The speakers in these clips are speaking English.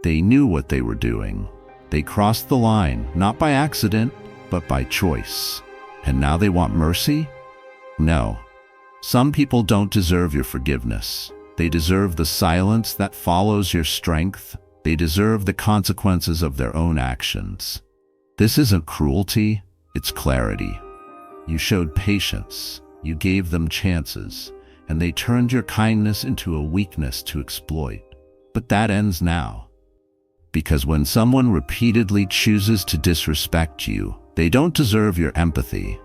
They knew what they were doing. They crossed the line, not by accident, but by choice. And now they want mercy? No. Some people don't deserve your forgiveness. They deserve the silence that follows your strength. They deserve the consequences of their own actions. This isn't cruelty, it's clarity. You showed patience, you gave them chances, and they turned your kindness into a weakness to exploit. But that ends now. Because when someone repeatedly chooses to disrespect you, they don't deserve your empathy.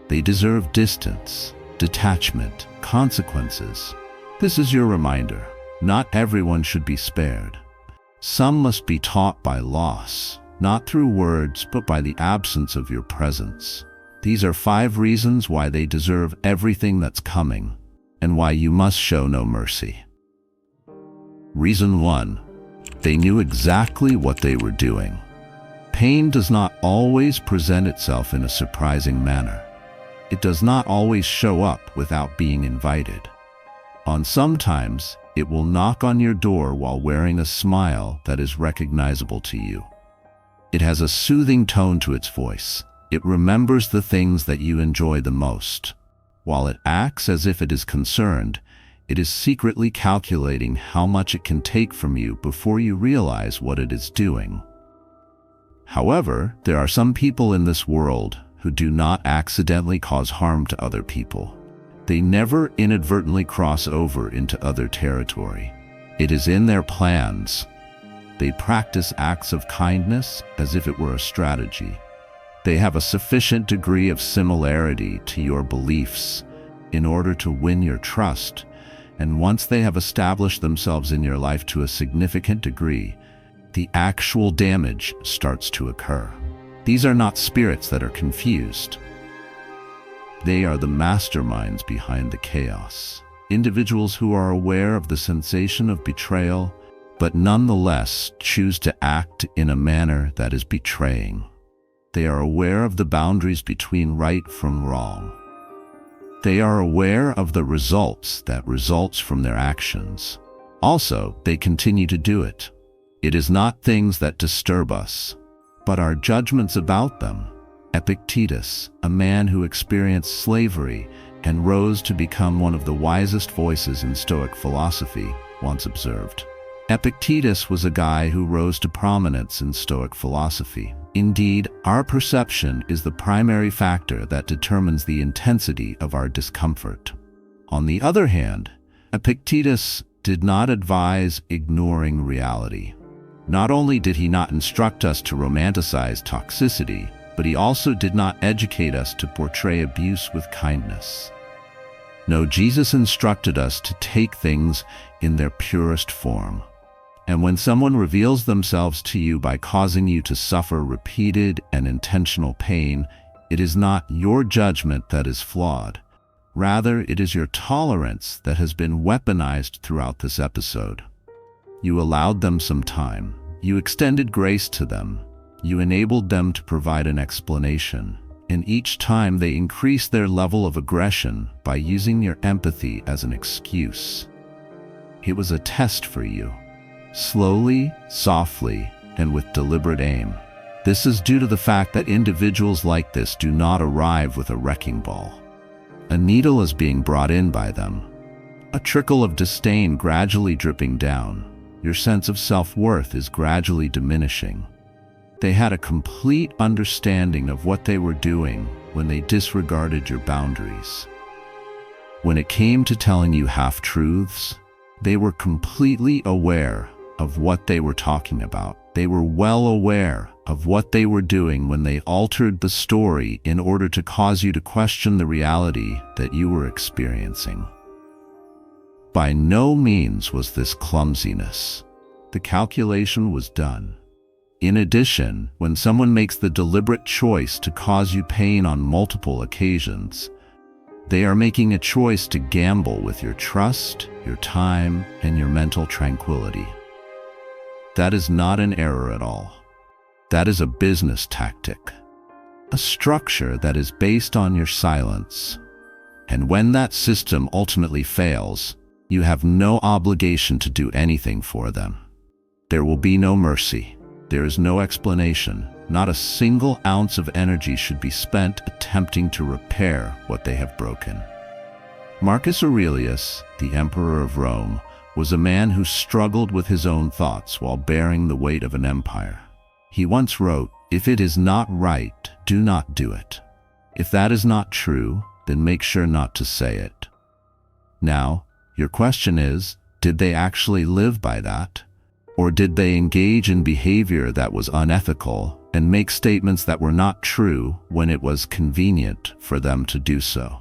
They deserve distance, detachment, consequences. This is your reminder. Not everyone should be spared. Some must be taught by loss, not through words, but by the absence of your presence. These are 5 reasons why they deserve everything that's coming, and why you must show no mercy. Reason 1. They knew exactly what they were doing. Pain does not always present itself in a surprising manner. It does not always show up without being invited. Sometimes, it will knock on your door while wearing a smile that is recognizable to you. It has a soothing tone to its voice. It remembers the things that you enjoy the most. While it acts as if it is concerned, it is secretly calculating how much it can take from you before you realize what it is doing. However, there are some people in this world who do not accidentally cause harm to other people. They never inadvertently cross over into other territory. It is in their plans. They practice acts of kindness as if it were a strategy. They have a sufficient degree of similarity to your beliefs in order to win your trust, and once they have established themselves in your life to a significant degree, the actual damage starts to occur. These are not spirits that are confused. They are the masterminds behind the chaos. Individuals who are aware of the sensation of betrayal, but nonetheless choose to act in a manner that is betraying. They are aware of the boundaries between right from wrong. They are aware of the results that results from their actions. Also, they continue to do it. It is not things that disturb us, but our judgments about them. Epictetus, a man who experienced slavery and rose to become one of the wisest voices in Stoic philosophy, once observed. Epictetus was a guy who rose to prominence in Stoic philosophy. Indeed, our perception is the primary factor that determines the intensity of our discomfort. On the other hand, Epictetus did not advise ignoring reality. Not only did he not instruct us to romanticize toxicity, but he also did not educate us to portray abuse with kindness. No, Jesus instructed us to take things in their purest form. And when someone reveals themselves to you by causing you to suffer repeated and intentional pain, it is not your judgment that is flawed. Rather, it is your tolerance that has been weaponized throughout this episode. You allowed them some time. You extended grace to them. You enabled them to provide an explanation. And each time they increased their level of aggression by using your empathy as an excuse. It was a test for you. Slowly, softly, and with deliberate aim. This is due to the fact that individuals like this do not arrive with a wrecking ball. A needle is being brought in by them. A trickle of disdain gradually dripping down. Your sense of self-worth is gradually diminishing. They had a complete understanding of what they were doing when they disregarded your boundaries. When it came to telling you half-truths, they were completely aware of what they were talking about. They were well aware of what they were doing when they altered the story in order to cause you to question the reality that you were experiencing. By no means was this clumsiness. The calculation was done. In addition, when someone makes the deliberate choice to cause you pain on multiple occasions, they are making a choice to gamble with your trust, your time, and your mental tranquility. That is not an error at all. That is a business tactic, a structure that is based on your silence. And when that system ultimately fails, you have no obligation to do anything for them. There will be no mercy. There is no explanation. Not a single ounce of energy should be spent attempting to repair what they have broken. Marcus Aurelius, the Emperor of Rome, was a man who struggled with his own thoughts while bearing the weight of an empire. He once wrote, "If it is not right, do not do it. If that is not true, then make sure not to say it." Now, your question is, did they actually live by that? Or did they engage in behavior that was unethical and make statements that were not true when it was convenient for them to do so?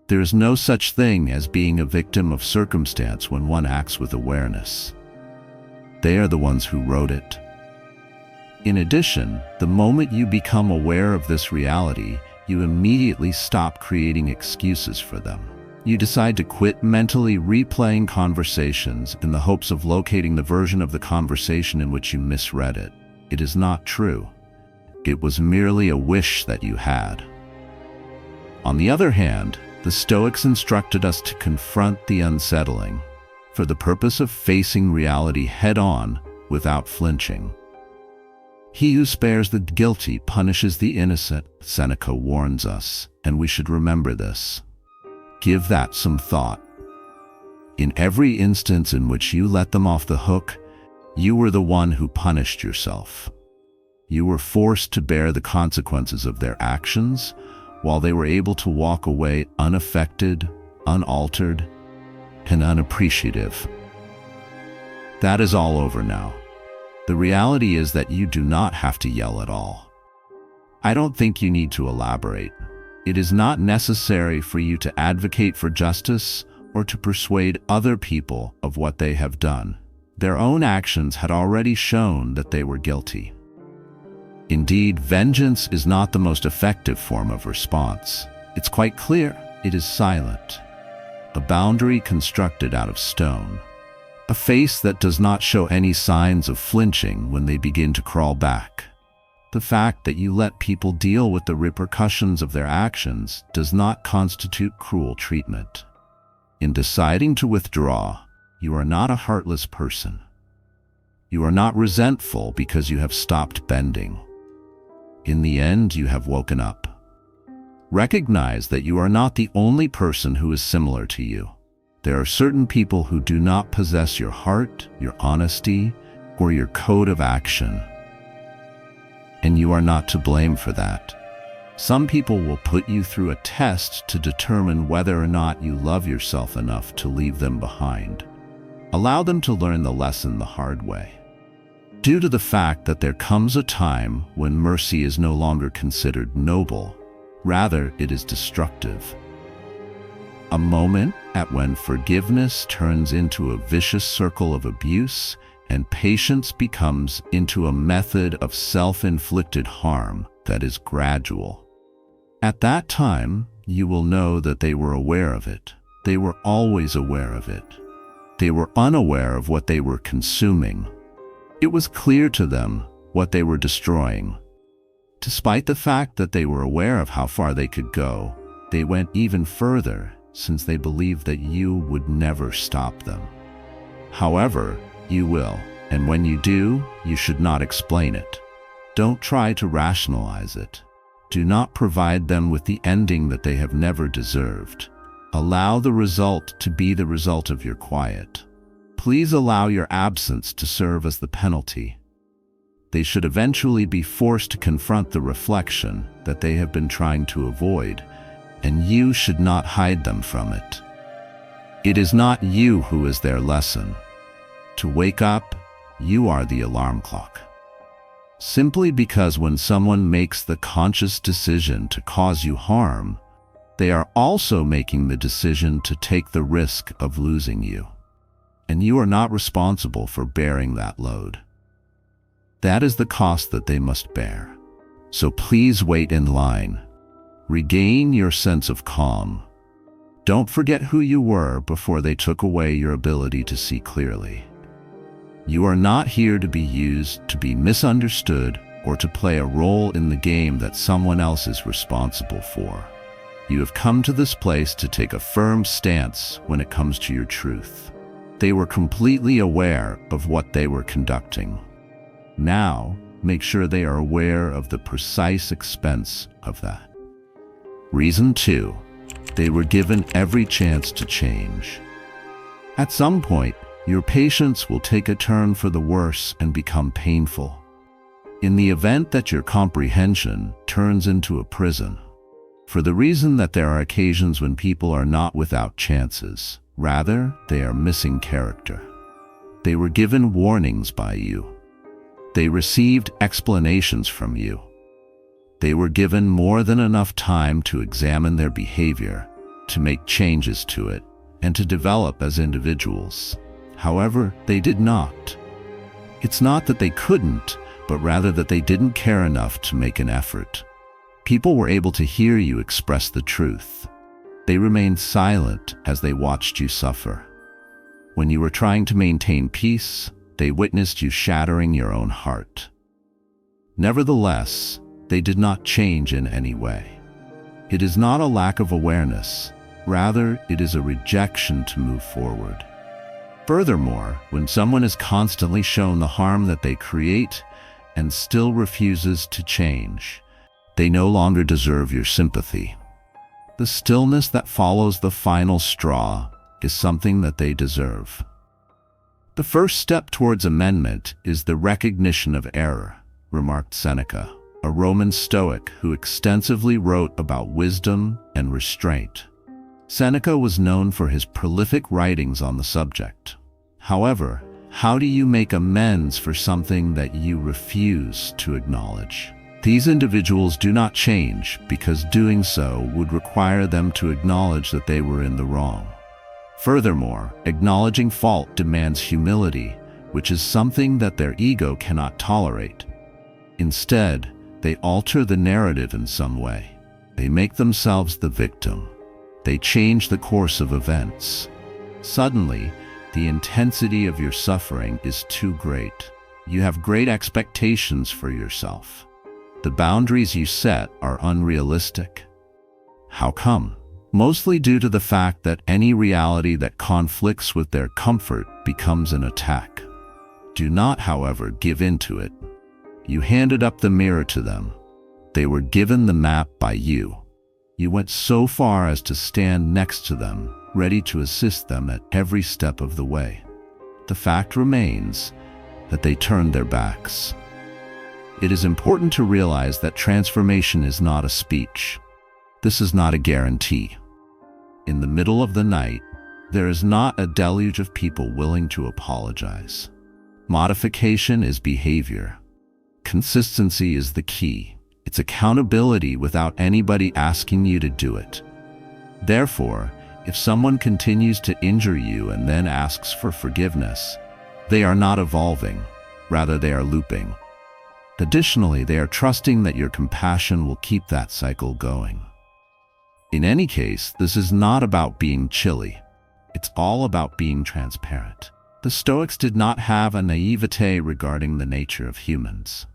There is no such thing as being a victim of circumstance when one acts with awareness. They are the ones who wrote it. In addition, the moment you become aware of this reality, you immediately stop creating excuses for them. You decide to quit mentally replaying conversations in the hopes of locating the version of the conversation in which you misread it. It is not true. It was merely a wish that you had. On the other hand, the Stoics instructed us to confront the unsettling for the purpose of facing reality head-on without flinching. He who spares the guilty punishes the innocent, Seneca warns us, and we should remember this. Give that some thought. In every instance in which you let them off the hook, you were the one who punished yourself. You were forced to bear the consequences of their actions, while they were able to walk away unaffected, unaltered, and unappreciative. That is all over now. The reality is that you do not have to yell at all. I don't think you need to elaborate. It is not necessary for you to advocate for justice or to persuade other people of what they have done. Their own actions had already shown that they were guilty. Indeed, vengeance is not the most effective form of response. It's quite clear. It is silent. A boundary constructed out of stone. A face that does not show any signs of flinching when they begin to crawl back. The fact that you let people deal with the repercussions of their actions does not constitute cruel treatment. In deciding to withdraw, you are not a heartless person. You are not resentful because you have stopped bending. In the end, you have woken up. Recognize that you are not the only person who is similar to you. There are certain people who do not possess your heart, your honesty, or your code of action. And you are not to blame for that. Some people will put you through a test to determine whether or not you love yourself enough to leave them behind. Allow them to learn the lesson the hard way. Due to the fact that there comes a time when mercy is no longer considered noble, rather it is destructive. A moment at when forgiveness turns into a vicious circle of abuse and patience becomes into a method of self-inflicted harm that is gradual. At that time, you will know that they were aware of it. They were always aware of it. They were unaware of what they were consuming. It was clear to them what they were destroying. Despite the fact that they were aware of how far they could go, they went even further since they believed that you would never stop them. However, you will, and when you do, you should not explain it. Don't try to rationalize it. Do not provide them with the ending that they have never deserved. Allow the result to be the result of your quiet. Please allow your absence to serve as the penalty. They should eventually be forced to confront the reflection that they have been trying to avoid, and you should not hide them from it. It is not you who is their lesson. To wake up, you are the alarm clock. Simply because when someone makes the conscious decision to cause you harm, they are also making the decision to take the risk of losing you. And you are not responsible for bearing that load. That is the cost that they must bear. So please wait in line. Regain your sense of calm. Don't forget who you were before they took away your ability to see clearly. You are not here to be used, to be misunderstood, or to play a role in the game that someone else is responsible for. You have come to this place to take a firm stance when it comes to your truth. They were completely aware of what they were conducting. Now, make sure they are aware of the precise expense of that. Reason 2. They were given every chance to change. At some point, your patience will take a turn for the worse and become painful. In the event that your comprehension turns into a prison, for the reason that there are occasions when people are not without chances, rather, they are missing character. They were given warnings by you. They received explanations from you. They were given more than enough time to examine their behavior, to make changes to it, and to develop as individuals. However, they did not. It's not that they couldn't, but rather that they didn't care enough to make an effort. People were able to hear you express the truth. They remained silent as they watched you suffer. When you were trying to maintain peace, they witnessed you shattering your own heart. Nevertheless, they did not change in any way. It is not a lack of awareness, rather it is a rejection to move forward. Furthermore, when someone is constantly shown the harm that they create and still refuses to change, they no longer deserve your sympathy. The stillness that follows the final straw is something that they deserve. The first step towards amendment is the recognition of error, remarked Seneca, a Roman Stoic who extensively wrote about wisdom and restraint. Seneca was known for his prolific writings on the subject. However, how do you make amends for something that you refuse to acknowledge? These individuals do not change because doing so would require them to acknowledge that they were in the wrong. Furthermore, acknowledging fault demands humility, which is something that their ego cannot tolerate. Instead, they alter the narrative in some way. They make themselves the victim. They change the course of events. Suddenly, the intensity of your suffering is too great. You have great expectations for yourself. The boundaries you set are unrealistic. How come? Mostly due to the fact that any reality that conflicts with their comfort becomes an attack. Do not, however, give in to it. You handed up the mirror to them. They were given the map by you. You went so far as to stand next to them, ready to assist them at every step of the way. The fact remains that they turned their backs. It is important to realize that transformation is not a speech. This is not a guarantee. In the middle of the night, there is not a deluge of people willing to apologize. Modification is behavior. Consistency is the key. It's accountability without anybody asking you to do it. Therefore, if someone continues to injure you and then asks for forgiveness, they are not evolving, rather they are looping. Additionally, they are trusting that your compassion will keep that cycle going. In any case, this is not about being chilly. It's all about being transparent. The Stoics did not have a naivete regarding the nature of humans.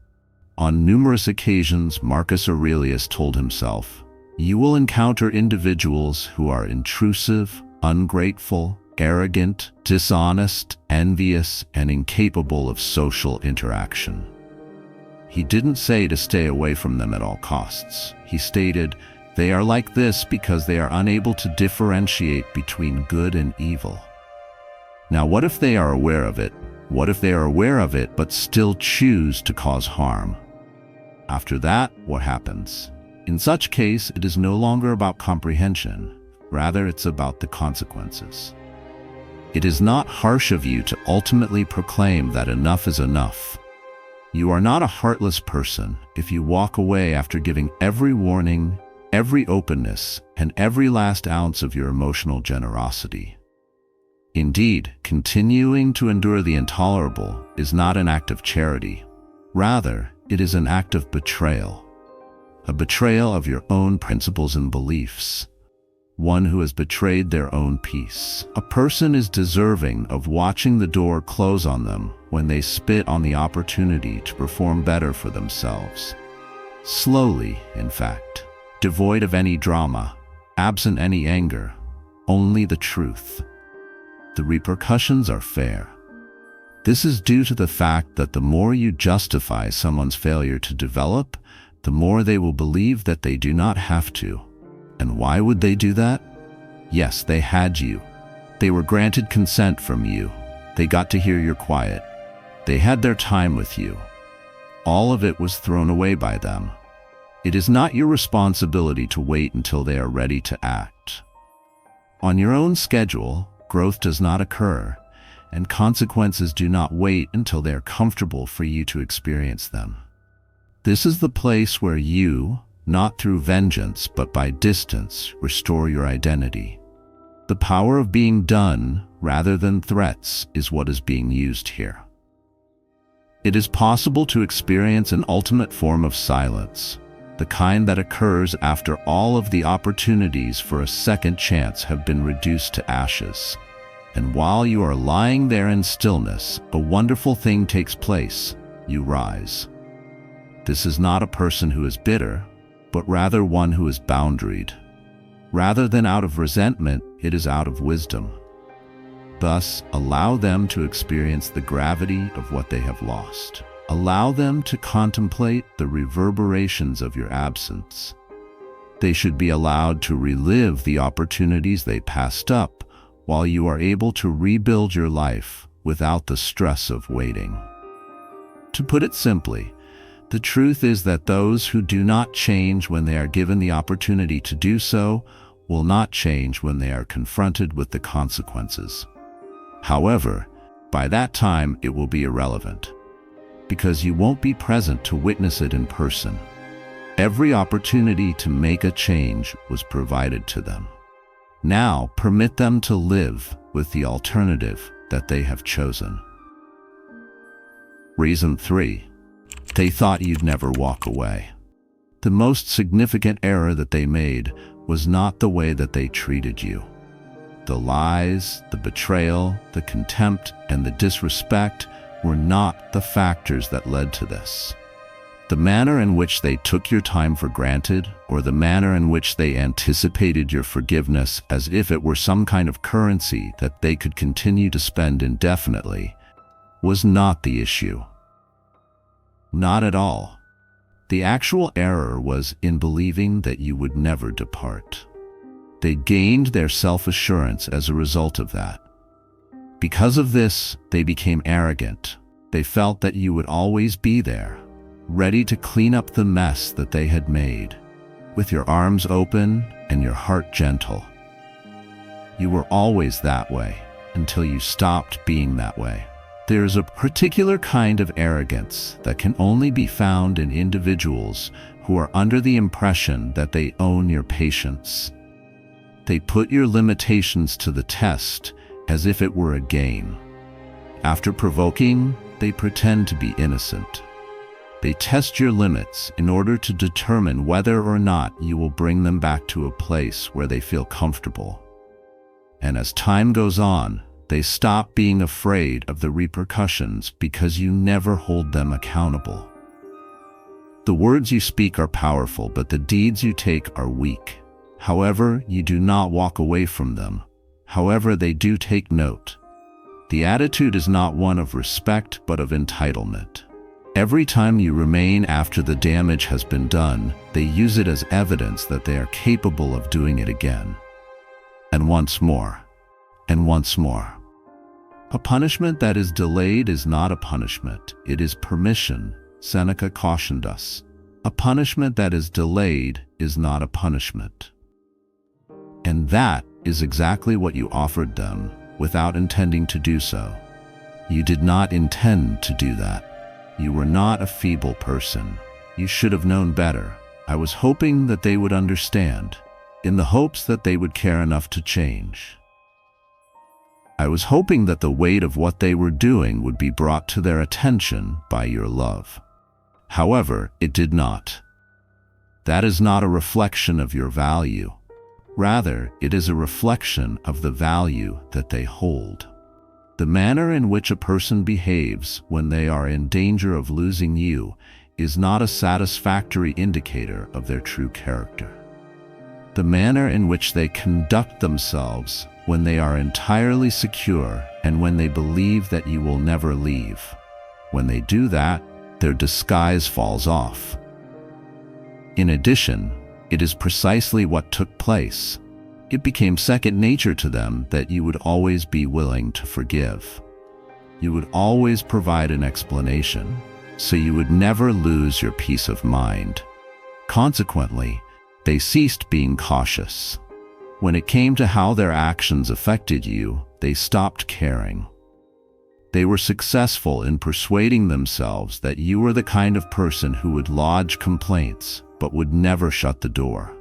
On numerous occasions, Marcus Aurelius told himself, "You will encounter individuals who are intrusive, ungrateful, arrogant, dishonest, envious, and incapable of social interaction." He didn't say to stay away from them at all costs. He stated, "They are like this because they are unable to differentiate between good and evil." Now, what if they are aware of it? What if they are aware of it but still choose to cause harm? After that, what happens? In such case, it is no longer about comprehension. Rather, it's about the consequences. It is not harsh of you to ultimately proclaim that enough is enough. You are not a heartless person if you walk away after giving every warning, every openness, and every last ounce of your emotional generosity. Indeed, continuing to endure the intolerable is not an act of charity. Rather, it is an act of betrayal. A betrayal of your own principles and beliefs. One who has betrayed their own peace. A person is deserving of watching the door close on them when they spit on the opportunity to perform better for themselves. Slowly, in fact, devoid of any drama, absent any anger, only the truth. the repercussions are fair. This is due to the fact that the more you justify someone's failure to develop, the more they will believe that they do not have to. And why would they do that? Yes, they had you. They were granted consent from you. They got to hear your quiet. They had their time with you. All of it was thrown away by them. It is not your responsibility to wait until they are ready to act. On your own schedule, growth does not occur, and consequences do not wait until they are comfortable for you to experience them. This is the place where you, not through vengeance but by distance, restore your identity. The power of being done rather than threats is what is being used here. It is possible to experience an ultimate form of silence, the kind that occurs after all of the opportunities for a second chance have been reduced to ashes. And while you are lying there in stillness, a wonderful thing takes place. You rise. This is not a person who is bitter, but rather one who is boundaried. Rather than out of resentment, it is out of wisdom. Thus, allow them to experience the gravity of what they have lost. Allow them to contemplate the reverberations of your absence. They should be allowed to relive the opportunities they passed up, while you are able to rebuild your life without the stress of waiting. To put it simply, the truth is that those who do not change when they are given the opportunity to do so will not change when they are confronted with the consequences. However, by that time it will be irrelevant, because you won't be present to witness it in person. Every opportunity to make a change was provided to them. Now, permit them to live with the alternative that they have chosen. Reason 3. They thought you'd never walk away. The most significant error that they made was not the way that they treated you. The lies, the betrayal, the contempt, and the disrespect were not the factors that led to this. The manner in which they took your time for granted, or the manner in which they anticipated your forgiveness as if it were some kind of currency that they could continue to spend indefinitely, was not the issue. Not at all. The actual error was in believing that you would never depart. They gained their self-assurance as a result of that. Because of this, they became arrogant. They felt that you would always be there, ready to clean up the mess that they had made, with your arms open and your heart gentle. You were always that way until you stopped being that way. There is a particular kind of arrogance that can only be found in individuals who are under the impression that they own your patience. They put your limitations to the test as if it were a game. After provoking, they pretend to be innocent. They test your limits in order to determine whether or not you will bring them back to a place where they feel comfortable. And as time goes on, they stop being afraid of the repercussions because you never hold them accountable. The words you speak are powerful, but the deeds you take are weak. However, you do not walk away from them. However, they do take note. The attitude is not one of respect, but of entitlement. Every time you remain after the damage has been done, they use it as evidence that they are capable of doing it again. And once more. And once more. A punishment that is delayed is not a punishment, it is permission, Seneca cautioned us. A punishment that is delayed is not a punishment. And that is exactly what you offered them, without intending to do so. You did not intend to do that. You were not a feeble person. You should have known better. I was hoping that they would understand, in the hopes that they would care enough to change. I was hoping that the weight of what they were doing would be brought to their attention by your love. However, it did not. That is not a reflection of your value. Rather, it is a reflection of the value that they hold. The manner in which a person behaves when they are in danger of losing you is not a satisfactory indicator of their true character. the manner in which they conduct themselves when they are entirely secure and when they believe that you will never leave. When they do that, their disguise falls off. In addition, it is precisely what took place. It became second nature to them that you would always be willing to forgive. You would always provide an explanation, so you would never lose your peace of mind. Consequently, they ceased being cautious. When it came to how their actions affected you, they stopped caring. They were successful in persuading themselves that you were the kind of person who would lodge complaints but would never shut the door.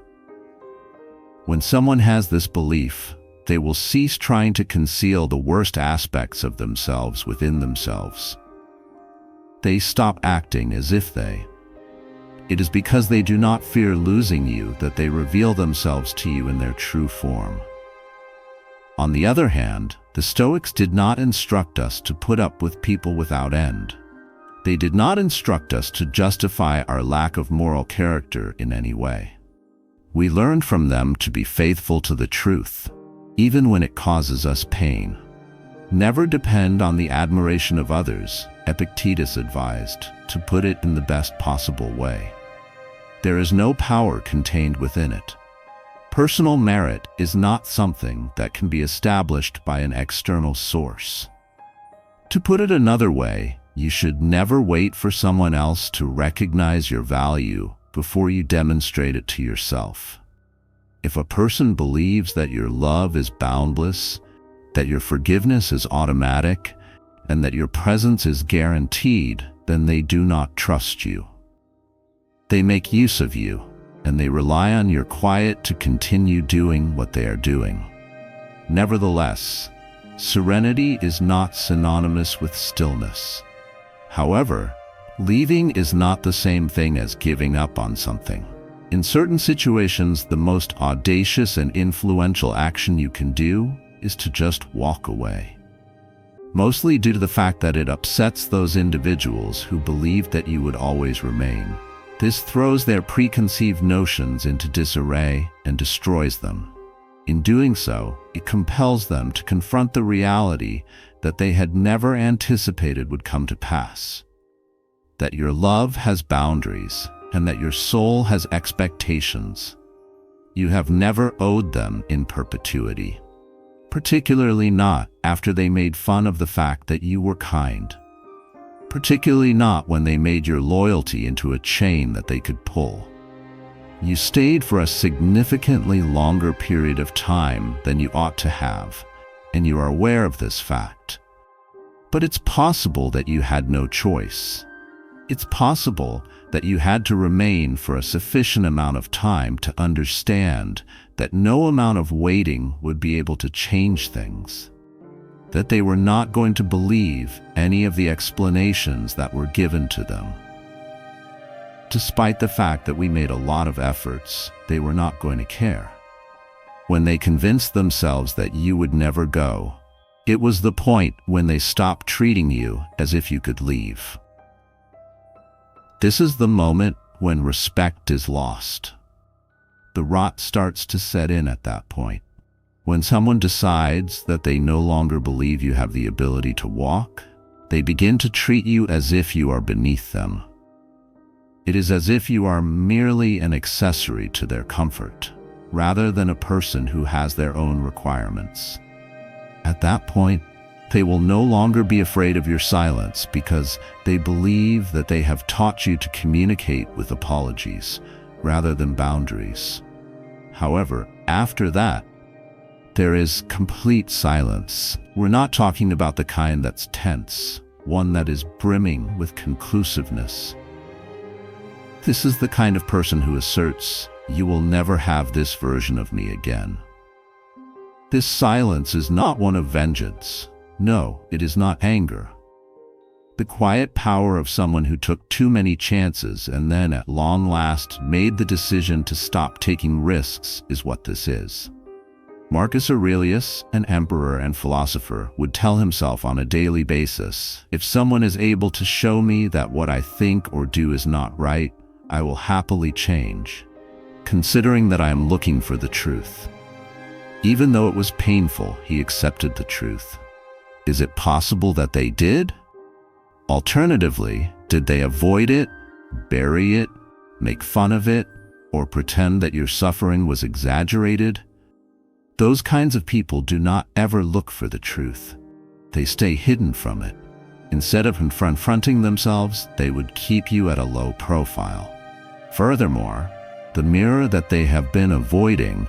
When someone has this belief, they will cease trying to conceal the worst aspects of themselves within themselves. They stop acting as if they. It is because they do not fear losing you that they reveal themselves to you in their true form. On the other hand, the Stoics did not instruct us to put up with people without end. They did not instruct us to justify our lack of moral character in any way. We learned from them to be faithful to the truth, even when it causes us pain. Never depend on the admiration of others, Epictetus advised, to put it in the best possible way. There is no power contained within it. Personal merit is not something that can be established by an external source. To put it another way, you should never wait for someone else to recognize your value before you demonstrate it to yourself. If a person believes that your love is boundless, that your forgiveness is automatic, and that your presence is guaranteed, then they do not trust you. They make use of you, and they rely on your quiet to continue doing what they are doing. Nevertheless, serenity is not synonymous with stillness. However, leaving is not the same thing as giving up on something. In certain situations, the most audacious and influential action you can do is to just walk away. Mostly due to the fact that it upsets those individuals who believe that you would always remain. This throws their preconceived notions into disarray and destroys them. In doing so, it compels them to confront the reality that they had never anticipated would come to pass. That your love has boundaries and that your soul has expectations. You have never owed them in perpetuity, particularly not after they made fun of the fact that you were kind, particularly not when they made your loyalty into a chain that they could pull. You stayed for a significantly longer period of time than you ought to have, and you are aware of this fact. But it's possible that you had no choice. It's possible that you had to remain for a sufficient amount of time to understand that no amount of waiting would be able to change things, that they were not going to believe any of the explanations that were given to them. Despite the fact that we made a lot of efforts, they were not going to care. When they convinced themselves that you would never go, it was the point when they stopped treating you as if you could leave. This is the moment when respect is lost. The rot starts to set in at that point. When someone decides that they no longer believe you have the ability to walk, they begin to treat you as if you are beneath them. It is as if you are merely an accessory to their comfort, rather than a person who has their own requirements. At that point, they will no longer be afraid of your silence because they believe that they have taught you to communicate with apologies rather than boundaries. However, after that, there is complete silence. We're not talking about the kind that's tense, one that is brimming with conclusiveness. This is the kind of person who asserts, "You will never have this version of me again." This silence is not one of vengeance. No, it is not anger. The quiet power of someone who took too many chances and then at long last made the decision to stop taking risks is what this is. Marcus Aurelius, an emperor and philosopher, would tell himself on a daily basis, "If someone is able to show me that what I think or do is not right, I will happily change." considering that I am looking for the truth. Even though it was painful, he accepted the truth. Is it possible that they did? Alternatively, did they avoid it, bury it, make fun of it, or pretend that your suffering was exaggerated? Those kinds of people do not ever look for the truth. They stay hidden from it. Instead of confronting themselves, they would keep you at a low profile. Furthermore, the mirror that they have been avoiding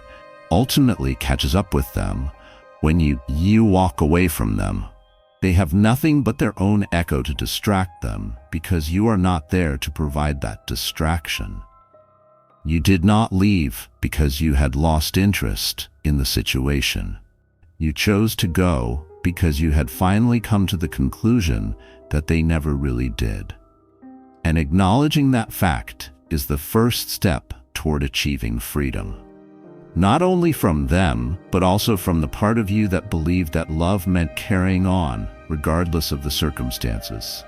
ultimately catches up with them when you walk away from them. They have nothing but their own echo to distract them because you are not there to provide that distraction. You did not leave because you had lost interest in the situation. You chose to go because you had finally come to the conclusion that they never really did. And acknowledging that fact is the first step toward achieving freedom. Not only from them, but also from the part of you that believed that love meant carrying on, regardless of the circumstances.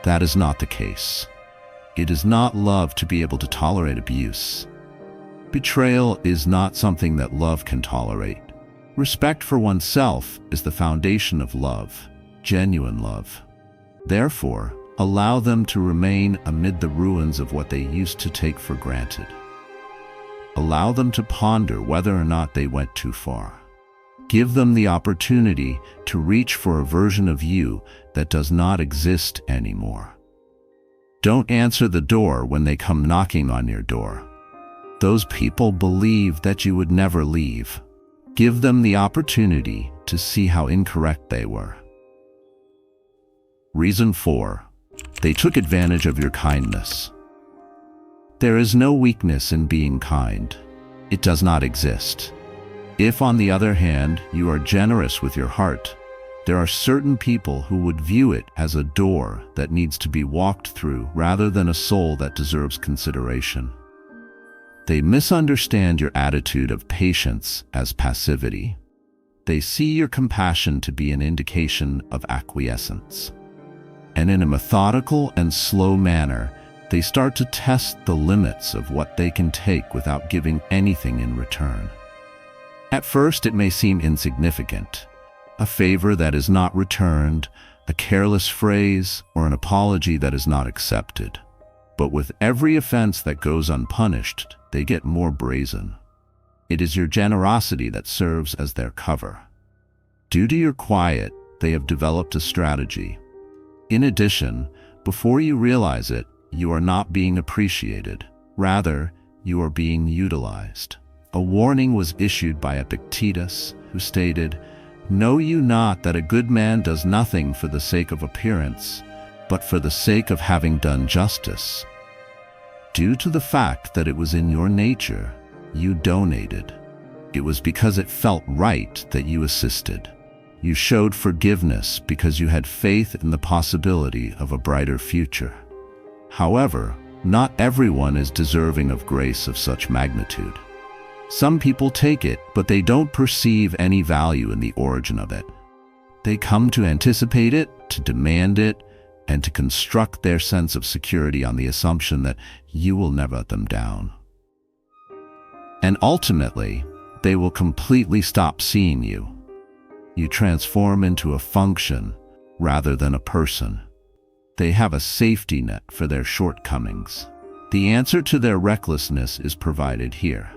That is not the case. It is not love to be able to tolerate abuse. Betrayal is not something that love can tolerate. Respect for oneself is the foundation of love, genuine love. Therefore, allow them to remain amid the ruins of what they used to take for granted. Allow them to ponder whether or not they went too far. Give them the opportunity to reach for a version of you that does not exist anymore. Don't answer the door when they come knocking on your door. Those people believe that you would never leave. Give them the opportunity to see how incorrect they were. Reason 4. They took advantage of your kindness. There is no weakness in being kind. It does not exist. If, on the other hand, you are generous with your heart, there are certain people who would view it as a door that needs to be walked through rather than a soul that deserves consideration. They misunderstand your attitude of patience as passivity. They see your compassion to be an indication of acquiescence. And in a methodical and slow manner, they start to test the limits of what they can take without giving anything in return. At first, it may seem insignificant. A favor that is not returned, a careless phrase, or an apology that is not accepted. But with every offense that goes unpunished, they get more brazen. It is your generosity that serves as their cover. Due to your quiet, they have developed a strategy. In addition, before you realize it, you are not being appreciated. Rather, you are being utilized. A warning was issued by Epictetus, who stated, "Know you not that a good man does nothing for the sake of appearance, but for the sake of having done justice?" Due to the fact that it was in your nature, you donated. It was because it felt right that you assisted. You showed forgiveness because you had faith in the possibility of a brighter future. However, not everyone is deserving of grace of such magnitude. Some people take it, but they don't perceive any value in the origin of it. They come to anticipate it, to demand it, and to construct their sense of security on the assumption that you will never let them down. And ultimately, they will completely stop seeing you. You transform into a function rather than a person. They have a safety net for their shortcomings. The answer to their recklessness is provided here.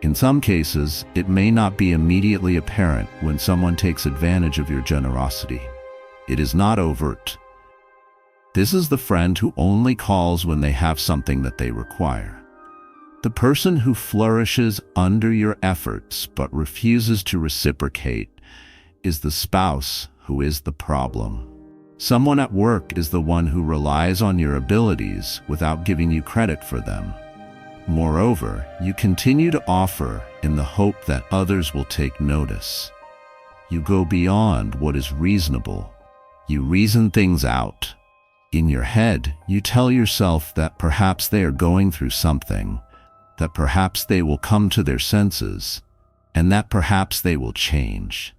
In some cases, it may not be immediately apparent when someone takes advantage of your generosity. It is not overt. This is the friend who only calls when they have something that they require. The person who flourishes under your efforts but refuses to reciprocate is the spouse who is the problem. Someone at work is the one who relies on your abilities without giving you credit for them. Moreover, you continue to offer in the hope that others will take notice. You go beyond what is reasonable. You reason things out. In your head, you tell yourself that perhaps they are going through something, that perhaps they will come to their senses, and that perhaps they will change.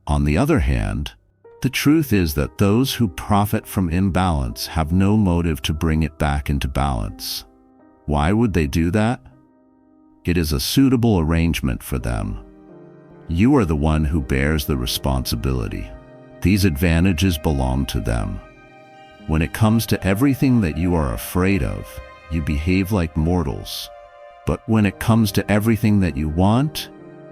On the other hand, the truth is that those who profit from imbalance have no motive to bring it back into balance. Why would they do that? It is a suitable arrangement for them. You are the one who bears the responsibility. These advantages belong to them. When it comes to everything that you are afraid of, you behave like mortals. But when it comes to everything that you want,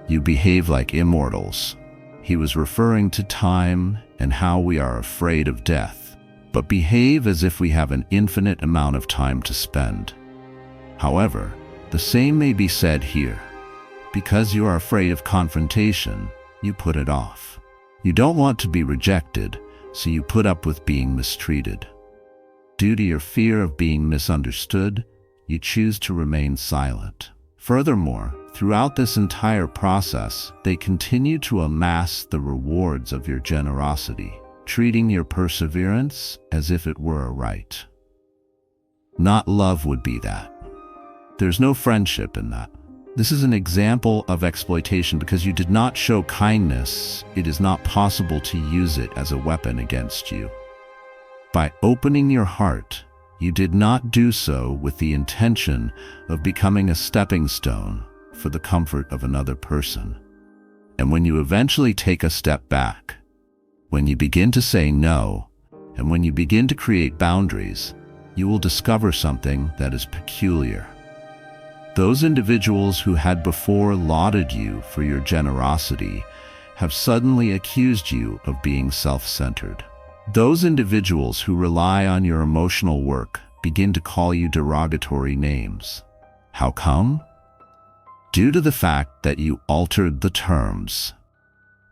you behave like immortals. He was referring to time and how we are afraid of death, but behave as if we have an infinite amount of time to spend. However, the same may be said here. Because you are afraid of confrontation, you put it off. You don't want to be rejected, so you put up with being mistreated. Due to your fear of being misunderstood, you choose to remain silent. Furthermore, throughout this entire process, they continue to amass the rewards of your generosity, treating your perseverance as if it were a right. Not love would be that. There's no friendship in that. This is an example of exploitation because you did not show kindness. It is not possible to use it as a weapon against you. By opening your heart, you did not do so with the intention of becoming a stepping stone for the comfort of another person. And when you eventually take a step back, when you begin to say no, and when you begin to create boundaries, you will discover something that is peculiar. Those individuals who had before lauded you for your generosity have suddenly accused you of being self-centered. Those individuals who rely on your emotional work begin to call you derogatory names. How come? Due to the fact that you altered the terms.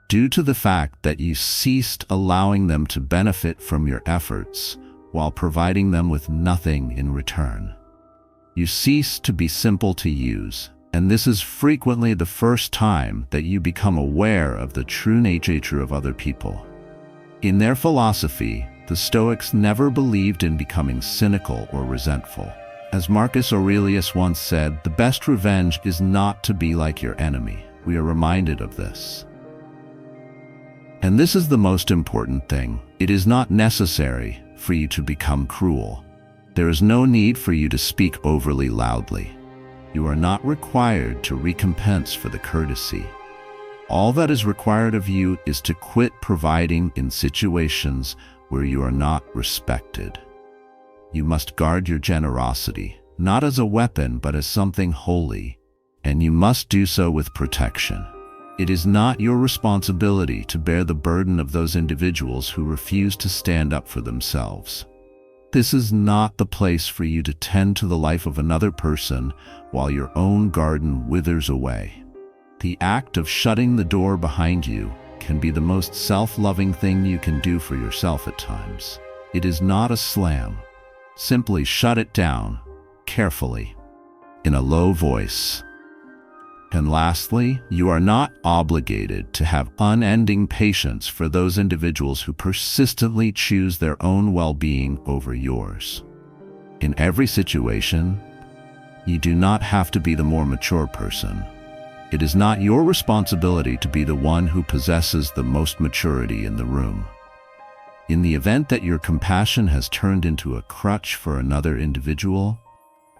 Due to the fact that you ceased allowing them to benefit from your efforts while providing them with nothing in return. You cease to be simple to use, and this is frequently the first time that you become aware of the true nature of other people. In their philosophy, the Stoics never believed in becoming cynical or resentful. As Marcus Aurelius once said, the best revenge is not to be like your enemy. We are reminded of this. And this is the most important thing. It is not necessary for you to become cruel. There is no need for you to speak overly loudly. You are not required to recompense for the courtesy. All that is required of you is to quit providing in situations where you are not respected. You must guard your generosity, not as a weapon but as something holy, and you must do so with protection. It is not your responsibility to bear the burden of those individuals who refuse to stand up for themselves. This is not the place for you to tend to the life of another person while your own garden withers away. The act of shutting the door behind you can be the most self-loving thing you can do for yourself at times. It is not a slam. Simply shut it down, carefully, in a low voice. And lastly, you are not obligated to have unending patience for those individuals who persistently choose their own well-being over yours. In every situation, you do not have to be the more mature person. It is not your responsibility to be the one who possesses the most maturity in the room. In the event that your compassion has turned into a crutch for another individual,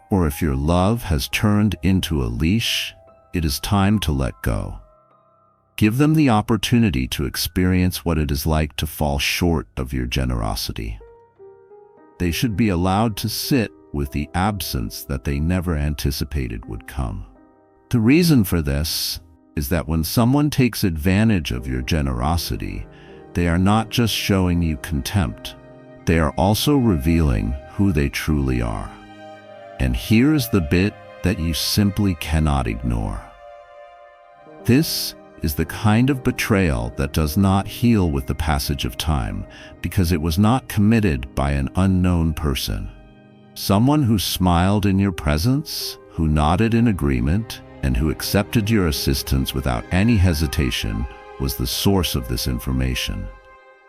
or if your love has turned into a leash, it is time to let go. Give them the opportunity to experience what it is like to fall short of your generosity. They should be allowed to sit with the absence that they never anticipated would come. The reason for this is that when someone takes advantage of your generosity, they are not just showing you contempt, they are also revealing who they truly are. And here is the bit that you simply cannot ignore. This is the kind of betrayal that does not heal with the passage of time because it was not committed by an unknown person. Someone who smiled in your presence, who nodded in agreement, and who accepted your assistance without any hesitation was the source of this information.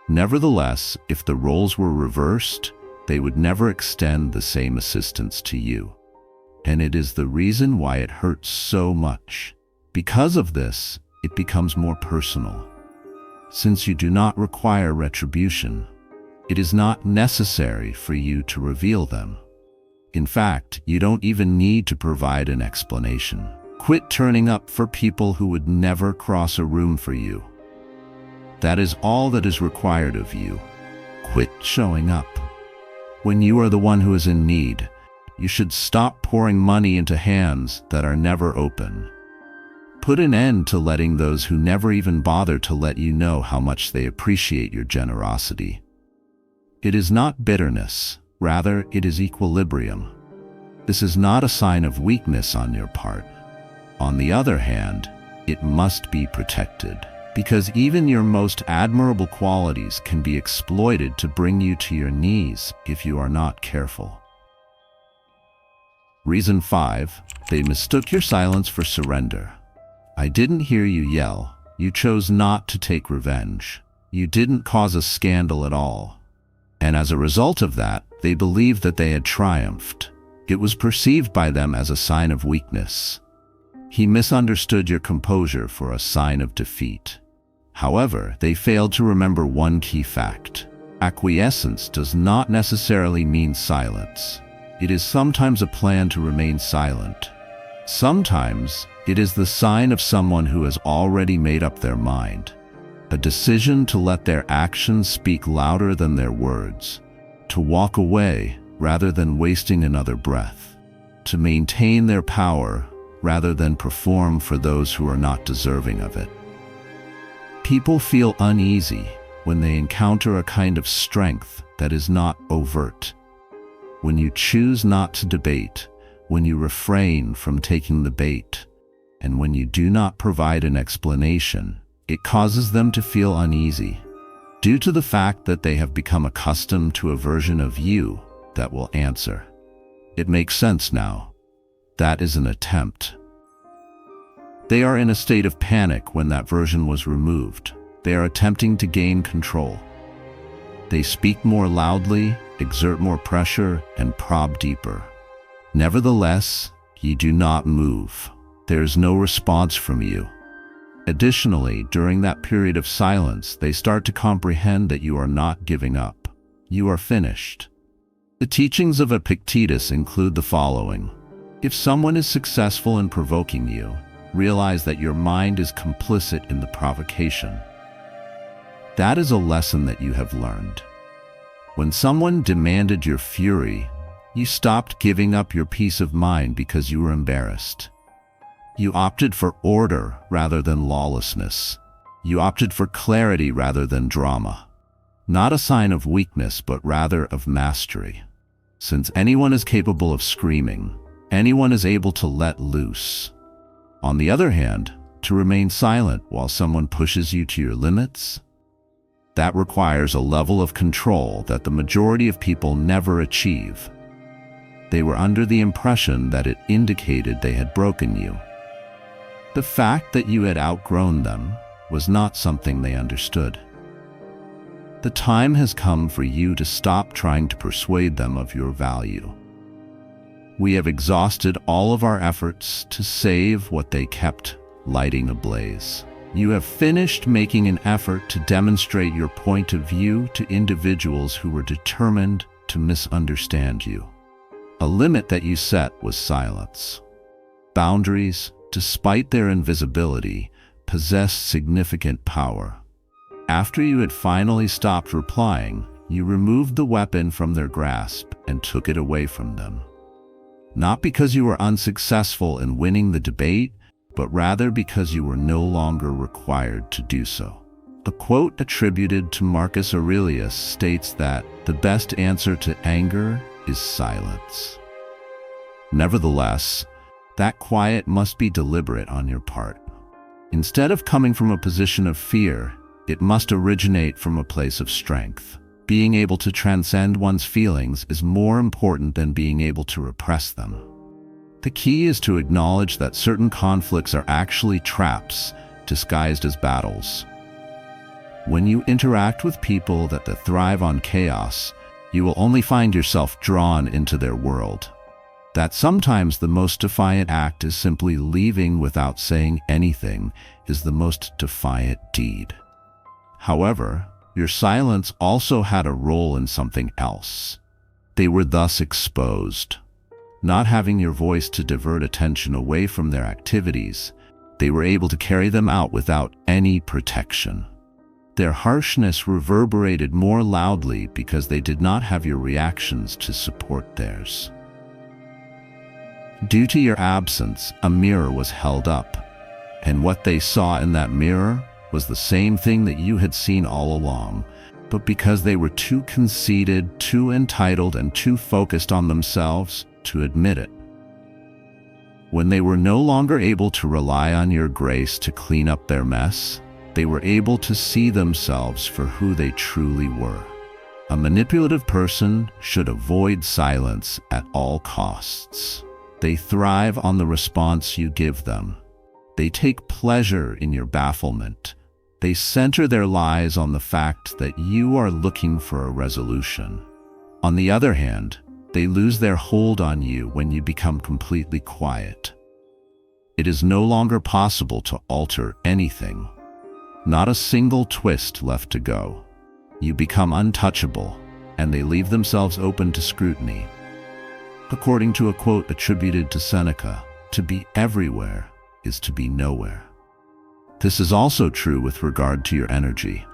Nevertheless, if the roles were reversed, they would never extend the same assistance to you. And it is the reason why it hurts so much. Because of this, it becomes more personal. Since you do not require retribution, it is not necessary for you to reveal them. In fact, you don't even need to provide an explanation. Quit turning up for people who would never cross a room for you. That is all that is required of you. Quit showing up. When you are the one who is in need, you should stop pouring money into hands that are never open. Put an end to letting those who never even bother to let you know how much they appreciate your generosity. It is not bitterness, rather it is equilibrium. This is not a sign of weakness on your part. On the other hand, it must be protected, because even your most admirable qualities can be exploited to bring you to your knees if you are not careful. Reason 5. They mistook your silence for surrender. I didn't hear you yell. You chose not to take revenge. You didn't cause a scandal at all. And as a result of that, they believed that they had triumphed. It was perceived by them as a sign of weakness. He misunderstood your composure for a sign of defeat. However, they failed to remember one key fact. Acquiescence does not necessarily mean silence. It is sometimes a plan to remain silent. Sometimes, it is the sign of someone who has already made up their mind. A decision to let their actions speak louder than their words. To walk away rather than wasting another breath. To maintain their power rather than perform for those who are not deserving of it. People feel uneasy when they encounter a kind of strength that is not overt. When you choose not to debate, when you refrain from taking the bait, and when you do not provide an explanation, it causes them to feel uneasy, due to the fact that they have become accustomed to a version of you that will answer. It makes sense now. That is an attempt. They are in a state of panic when that version was removed. They are attempting to gain control. They speak more loudly, exert more pressure, and probe deeper. Nevertheless, ye do not move. There is no response from you. Additionally, during that period of silence, they start to comprehend that you are not giving up. You are finished. The teachings of Epictetus include the following. If someone is successful in provoking you, realize that your mind is complicit in the provocation. That is a lesson that you have learned. When someone demanded your fury, you stopped giving up your peace of mind because you were embarrassed. You opted for order rather than lawlessness. You opted for clarity rather than drama. Not a sign of weakness, but rather of mastery. Since anyone is capable of screaming, anyone is able to let loose. On the other hand, to remain silent while someone pushes you to your limits, that requires a level of control that the majority of people never achieve. They were under the impression that it indicated they had broken you. The fact that you had outgrown them was not something they understood. The time has come for you to stop trying to persuade them of your value. We have exhausted all of our efforts to save what they kept lighting ablaze. You have finished making an effort to demonstrate your point of view to individuals who were determined to misunderstand you. A limit that you set was silence. Boundaries, despite their invisibility, possess significant power. After you had finally stopped replying, you removed the weapon from their grasp and took it away from them. Not because you were unsuccessful in winning the debate, but rather because you were no longer required to do so. A quote attributed to Marcus Aurelius states that the best answer to anger is silence. Nevertheless, that quiet must be deliberate on your part. Instead of coming from a position of fear, it must originate from a place of strength. Being able to transcend one's feelings is more important than being able to repress them. The key is to acknowledge that certain conflicts are actually traps disguised as battles. When you interact with people that thrive on chaos, you will only find yourself drawn into their world. That sometimes the most defiant act is simply leaving without saying anything is the most defiant deed. However, your silence also had a role in something else. They were thus exposed. Not having your voice to divert attention away from their activities, they were able to carry them out without any protection. Their harshness reverberated more loudly because they did not have your reactions to support theirs. Due to your absence, a mirror was held up, and what they saw in that mirror was the same thing that you had seen all along, but because they were too conceited, too entitled, and too focused on themselves to admit it. When they were no longer able to rely on your grace to clean up their mess, they were able to see themselves for who they truly were. A manipulative person should avoid silence at all costs. They thrive on the response you give them. They take pleasure in your bafflement. They center their lies on the fact that you are looking for a resolution. On the other hand, they lose their hold on you when you become completely quiet. It is no longer possible to alter anything. Not a single twist left to go. You become untouchable, and they leave themselves open to scrutiny. According to a quote attributed to Seneca, to be everywhere is to be nowhere. This is also true with regard to your energy.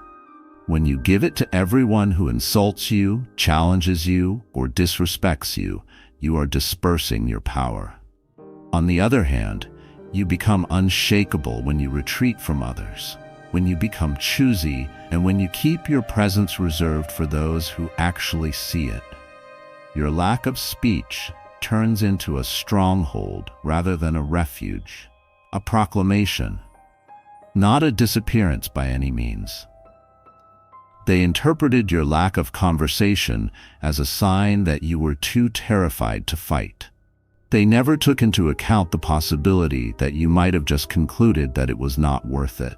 When you give it to everyone who insults you, challenges you, or disrespects you, you are dispersing your power. On the other hand, you become unshakable when you retreat from others, when you become choosy, and when you keep your presence reserved for those who actually see it. Your lack of speech turns into a stronghold rather than a refuge, a proclamation, not a disappearance by any means. They interpreted your lack of conversation as a sign that you were too terrified to fight. They never took into account the possibility that you might have just concluded that it was not worth it.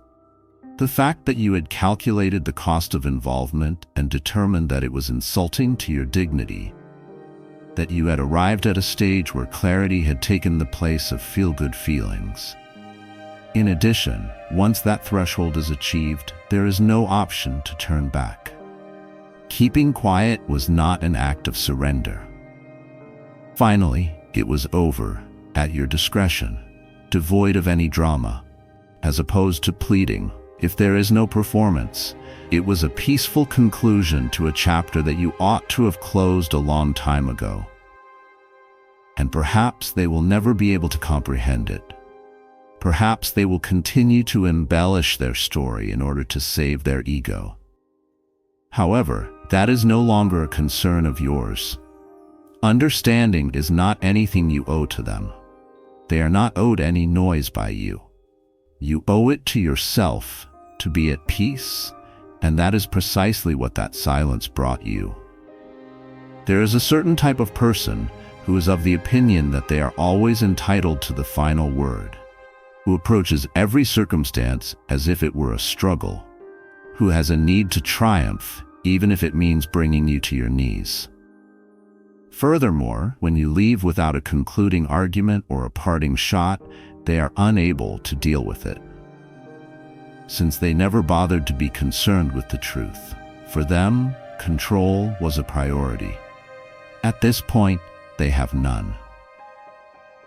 The fact that you had calculated the cost of involvement and determined that it was insulting to your dignity, that you had arrived at a stage where clarity had taken the place of feel-good feelings. In addition, once that threshold is achieved, there is no option to turn back. Keeping quiet was not an act of surrender. Finally, it was over, at your discretion, devoid of any drama. As opposed to pleading, if there is no performance, it was a peaceful conclusion to a chapter that you ought to have closed a long time ago. And perhaps they will never be able to comprehend it. Perhaps they will continue to embellish their story in order to save their ego. However, that is no longer a concern of yours. Understanding is not anything you owe to them. They are not owed any noise by you. You owe it to yourself to be at peace, and that is precisely what that silence brought you. There is a certain type of person who is of the opinion that they are always entitled to the final word, who approaches every circumstance as if it were a struggle, who has a need to triumph even if it means bringing you to your knees. Furthermore, when you leave without a concluding argument or a parting shot, they are unable to deal with it. Since they never bothered to be concerned with the truth, for them, control was a priority. At this point, they have none.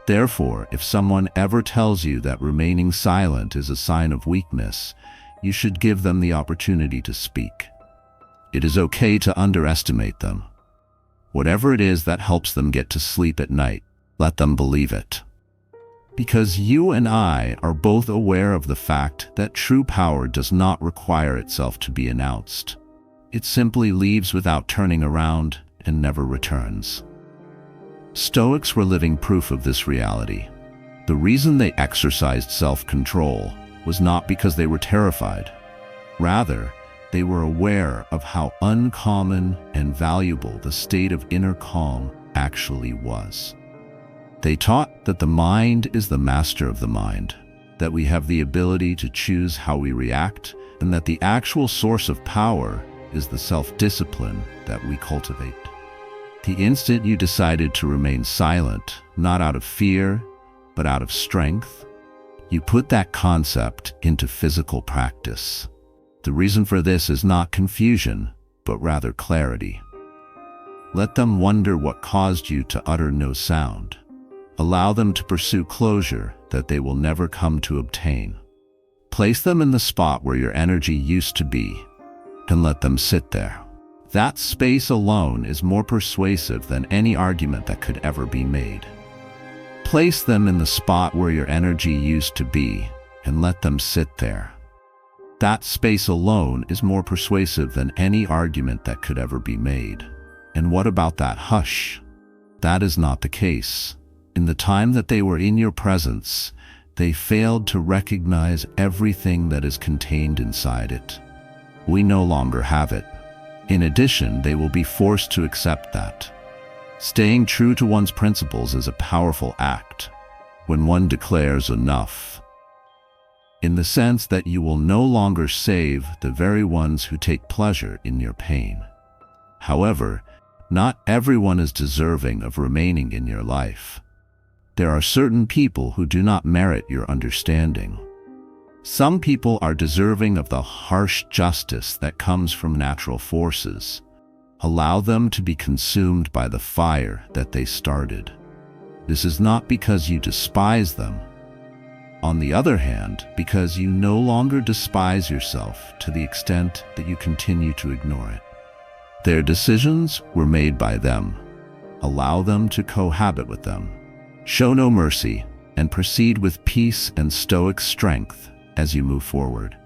Therefore, if someone ever tells you that remaining silent is a sign of weakness, you should give them the opportunity to speak. It is okay to underestimate them. Whatever it is that helps them get to sleep at night, let them believe it. Because you and I are both aware of the fact that true power does not require itself to be announced. It simply leaves without turning around and never returns. Stoics were living proof of this reality. The reason they exercised self-control was not because they were terrified. Rather, they were aware of how uncommon and valuable the state of inner calm actually was. They taught that the mind is the master of the mind, that we have the ability to choose how we react, and that the actual source of power is the self-discipline that we cultivate. The instant you decided to remain silent, not out of fear, but out of strength, you put that concept into physical practice. The reason for this is not confusion, but rather clarity. Let them wonder what caused you to utter no sound. Allow them to pursue closure that they will never come to obtain. Place them in the spot where your energy used to be, and let them sit there. That space alone is more persuasive than any argument that could ever be made. Place them in the spot where your energy used to be, and let them sit there. That space alone is more persuasive than any argument that could ever be made. And what about that hush? That is not the case. In the time that they were in your presence, they failed to recognize everything that is contained inside it. We no longer have it. In addition, they will be forced to accept that. Staying true to one's principles is a powerful act when one declares enough, in the sense that you will no longer save the very ones who take pleasure in your pain. However, not everyone is deserving of remaining in your life. There are certain people who do not merit your understanding. Some people are deserving of the harsh justice that comes from natural forces. Allow them to be consumed by the fire that they started. This is not because you despise them. On the other hand, because you no longer despise yourself to the extent that you continue to ignore it. Their decisions were made by them. Allow them to cohabit with them. Show no mercy, and proceed with peace and stoic strength as you move forward.